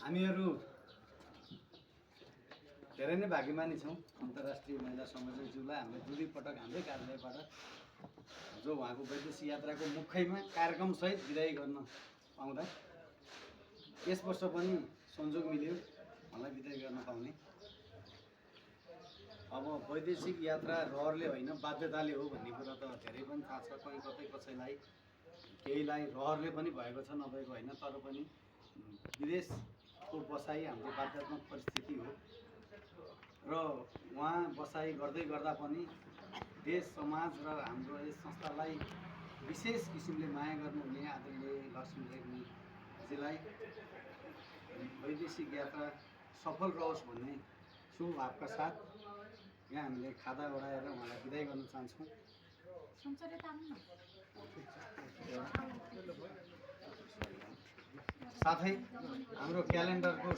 हामीहरू धेरै नै भाग्यमानी छौँ। अन्तर्राष्ट्रिय महिला संयोजकज्यूलाई हामीले दुई पटक हाम्रै कार्यालयबाट जो उहाँको वैदेशिक यात्राको मुखैमा कार्यक्रमसहित विदाई गर्न पाउँदा यस वर्ष पनि संयोग मिल्यो मलाई विदाई गर्न पाउने। अब वैदेशिक यात्रा रहरले होइन बाध्यताले हो भन्ने कुरा त धेरै पनि थाहा छ। कहीँ कतै कसैलाई केहीलाई रहरले पनि भएको छ, नभएको होइन। तर पनि विदेशको बसाइ हाम्रो बाध्यात्मक परिस्थिति हो र उहाँ बसाइ गर्दै गर्दा पनि देश समाज र हाम्रो यस संस्थालाई विशेष किसिमले माया गर्नुहुने आदरणीय लक्ष्मी रेग्मीजीलाई वैदेशिक यात्रा सफल रहोस् भन्ने शुभ भावका साथ यहाँ हामीले खादा ओढाएर उहाँलाई विदाई गर्न चाहन्छौँ। साथै हाम्रो क्यालेन्डरको